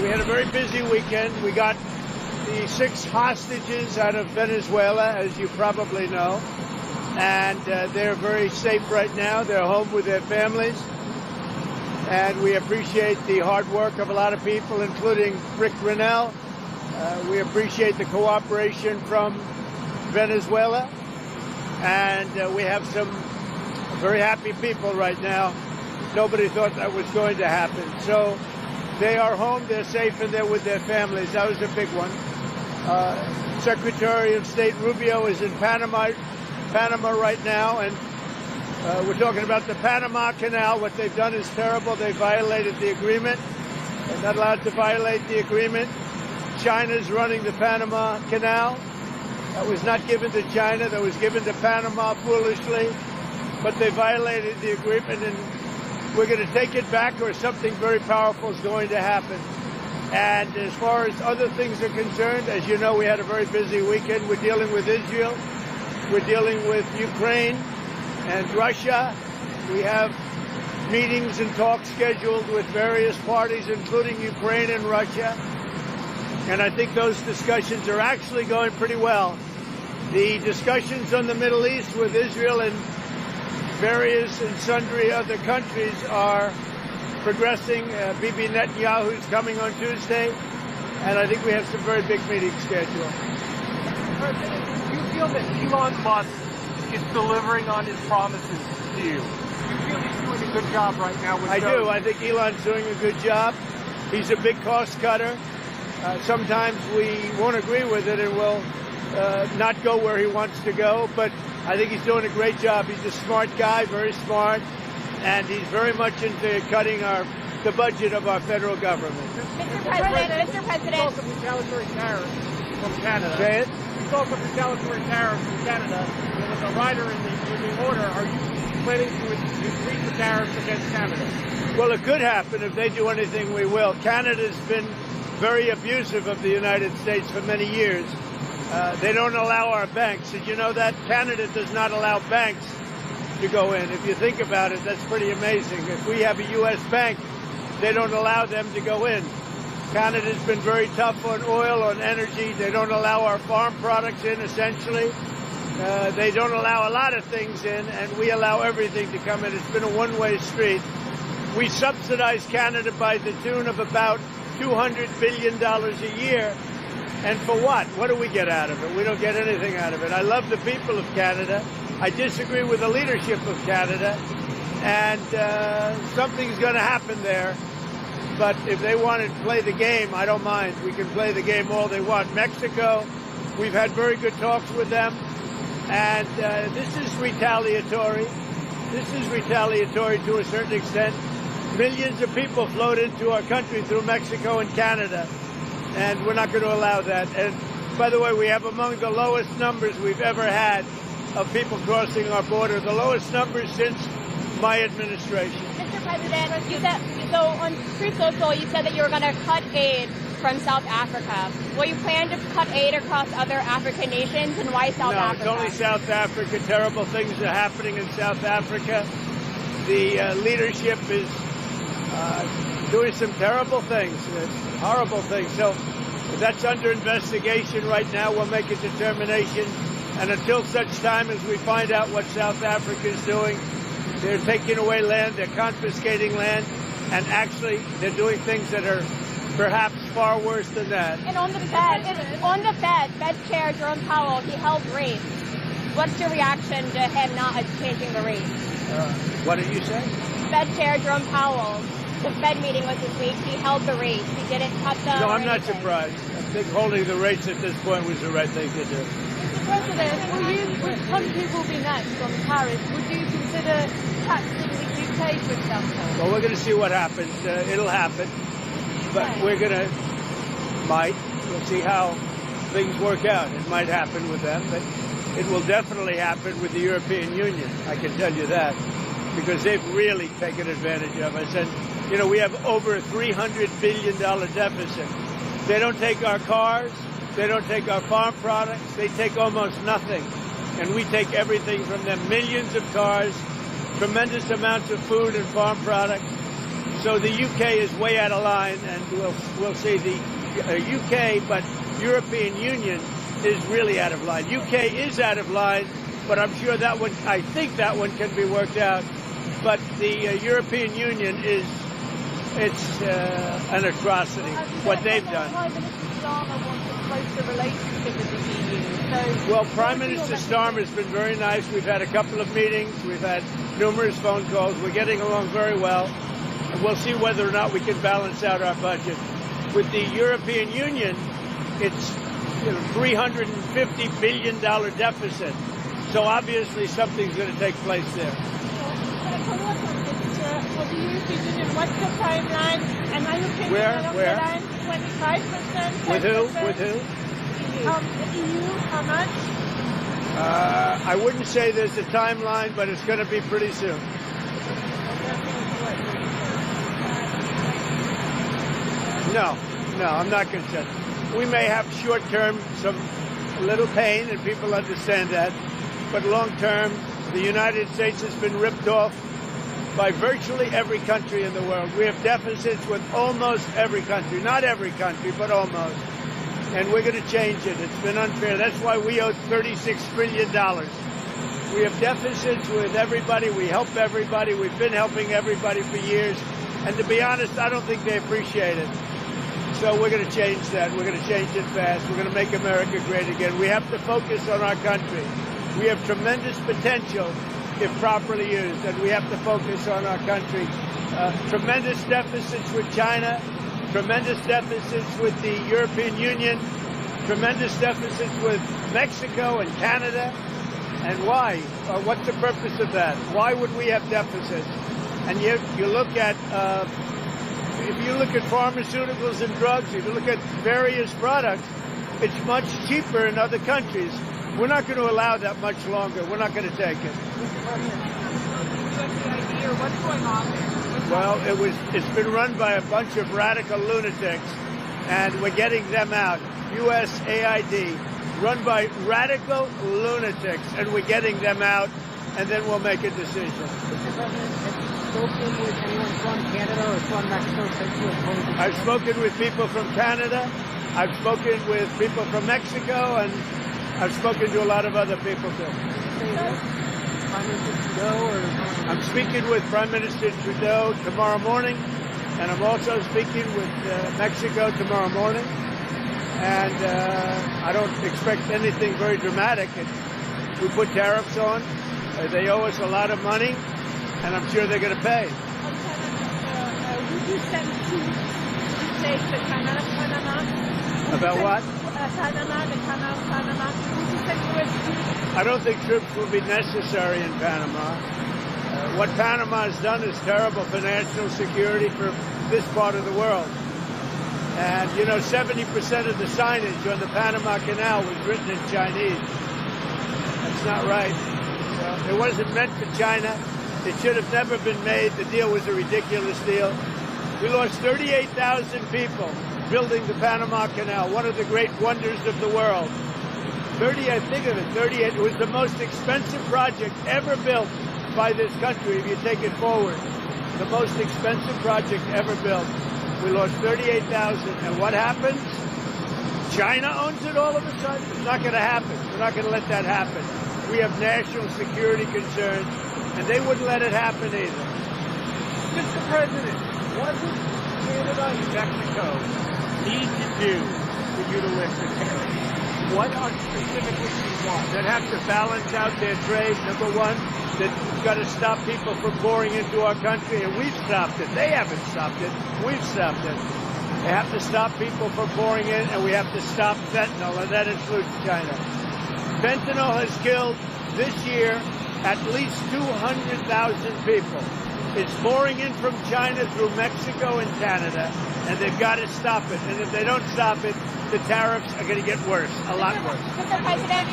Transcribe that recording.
We had a very busy weekend. We got the 6 hostages out of Venezuela, as you probably know, and they're very safe right now. They're home with their families, and we appreciate the hard work of a lot of people, including Rick Grinnell. We appreciate the cooperation from Venezuela, and we have some very happy people right now. Nobody thought that was going to happen. So they are home, they're safe, and they're with their families. That was a big one. Secretary of State Rubio is in Panama right now, and we're talking about the Panama Canal. What they've done is terrible. They violated the agreement. They're not allowed to violate the agreement. China's running the Panama Canal. That was not given to China. That was given to Panama foolishly. But they violated the agreement, and we're going to take it back, or something very powerful is going to happen. And as far as other things are concerned, as you know, we had a very busy weekend. We're dealing with Israel. We're dealing with Ukraine and Russia. We have meetings and talks scheduled with various parties, including Ukraine and Russia. And I think those discussions are actually going pretty well. The discussions on the Middle East with Israel and various and sundry other countries are progressing. Bibi Netanyahu is coming on Tuesday, and I think we have some very big meetings scheduled. President, do you feel that Elon Musk is delivering on his promises to you? Do you feel he's doing a good job right now with I do. I think Elon's doing a good job. He's a big cost cutter. Sometimes we won't agree with it and we'll not go where he wants to go, but I think he's doing a great job. He's a smart guy, very smart, and he's very much into cutting the budget of our federal government. Mr. President. You saw some retaliatory tariffs from Canada. Say it? You saw some retaliatory tariffs from Canada. There was a rider in the order. Are you planning to increase the tariffs against Canada? Well, it could happen. If they do anything, we will. Canada's been very abusive of the United States for many years. They don't allow our banks. Did you know that? Canada does not allow banks to go in. If you think about it, that's pretty amazing. If we have a U.S. bank, they don't allow them to go in. Canada's been very tough on oil, on energy. They don't allow our farm products in, essentially. They don't allow a lot of things in, and we allow everything to come in. It's been a one-way street. We subsidize Canada by the tune of about $200 billion a year. And for what? What do we get out of it? We don't get anything out of it. I love the people of Canada. I disagree with the leadership of Canada. And something's going to happen there. But if they want to play the game, I don't mind. We can play the game all they want. Mexico, we've had very good talks with them. And this is retaliatory. This is retaliatory to a certain extent. Millions of people flowed into our country through Mexico and Canada. And we're not going to allow that. And by the way, we have among the lowest numbers we've ever had of people crossing our border, the lowest numbers since my administration. Mr. President, you said, so on Truth Social, you said that you were going to cut aid from South Africa. Will you plan to cut aid across other African nations, and why South Africa? No, it's only South Africa. Terrible things are happening in South Africa. The leadership is doing some terrible things, horrible things. So that's under investigation right now. We'll make a determination. And until such time as we find out what South Africa is doing, they're taking away land, they're confiscating land, and actually they're doing things that are perhaps far worse than that. And on the Fed Chair Jerome Powell, he held rates. What's your reaction to him not changing the rates? What did you say? Fed Chair Jerome Powell. The Fed meeting was this week. He held the rates. He didn't cut them. No, I'm not surprised. I think holding the rates at this point was the right thing to do. Mr. President, which country will be next on tariffs? Would you consider taxing the UK, for example? Well, we're going to see what happens. It'll happen. But we're going to, we'll see how things work out. It might happen with them, but it will definitely happen with the European Union. I can tell you that, because they've really taken advantage of us. And you know, we have over a $300 billion deficit. They don't take our cars. They don't take our farm products. They take almost nothing. And we take everything from them. Millions of cars, tremendous amounts of food and farm products. So the UK is way out of line, and we'll see the UK, but European Union is really out of line. UK is out of line, but I'm sure that one, I think that one can be worked out. But the European Union it's an atrocity, what they've done. Prime Minister Starmer wants a closer relationship with the EU. So well, Prime Minister Starmer has been very nice. We've had a couple of meetings. We've had numerous phone calls. We're getting along very well. And we'll see whether or not we can balance out our budget. With the European Union, it's $350 billion deficit. So obviously something's going to take place there. For the European Union, what's the timeline? Am I looking Where? along the line 25%? With who? With who? The EU, how much? I wouldn't say there's a timeline, but it's going to be pretty soon. No, I'm not concerned. We may have short-term some little pain, and people understand that. But long-term, the United States has been ripped off by virtually every country in the world. We have deficits with almost every country. Not every country, but almost. And we're going to change it. It's been unfair. That's why we owe $36 trillion. We have deficits with everybody. We help everybody. We've been helping everybody for years. And to be honest, I don't think they appreciate it. So we're going to change that. We're going to change it fast. We're going to make America great again. We have to focus on our country. We have tremendous potential if properly used, and we have to focus on our country. Tremendous deficits with China, tremendous deficits with the European Union, tremendous deficits with Mexico and Canada. And why? What's the purpose of that? Why would we have deficits? And you look at, if you look at pharmaceuticals and drugs, if you look at various products, it's much cheaper in other countries. We're not going to allow that much longer. We're not going to take it. What's going on there? Well, it's been run by a bunch of radical lunatics, and we're getting them out. USAID, run by radical lunatics, and we're getting them out, and then we'll make a decision. Mr. President, have you spoken with anyone from Canada or from Mexico? I've spoken with people from Canada. I've spoken with people from Mexico, and I've spoken to a lot of other people too. Prime Minister Trudeau or... I'm speaking with Prime Minister Trudeau tomorrow morning, and I'm also speaking with Mexico tomorrow morning. And I don't expect anything very dramatic. We put tariffs on. They owe us a lot of money, and I'm sure they're going to pay. Would you send troops to say to Panama? About what? Panama, the Canal of Panama. Would you send U.S. troops? I don't think troops will be necessary in Panama. What Panama has done is terrible for national security for this part of the world. And, 70% of the signage on the Panama Canal was written in Chinese. That's not right. It wasn't meant for China. It should have never been made. The deal was a ridiculous deal. We lost 38,000 people building the Panama Canal, one of the great wonders of the world. 38. It was the most expensive project ever built by this country, if you take it forward. The most expensive project ever built. We lost 38,000. And what happens? China owns it all of a sudden? It's not going to happen. We're not going to let that happen. We have national security concerns, and they wouldn't let it happen either. Mr. President, what does Canada and Mexico need to do for you to lift the tariffs? What specifically do you want? They'd have to balance out their trade, number one. They've got to stop people from pouring into our country, and we've stopped it. They haven't stopped it. We've stopped it. They have to stop people from pouring in, and we have to stop fentanyl, and that includes China. Fentanyl has killed, this year, at least 200,000 people. It's pouring in from China through Mexico and Canada, and they've got to stop it. And if they don't stop it, the tariffs are going to get worse, a lot worse. Mr. President,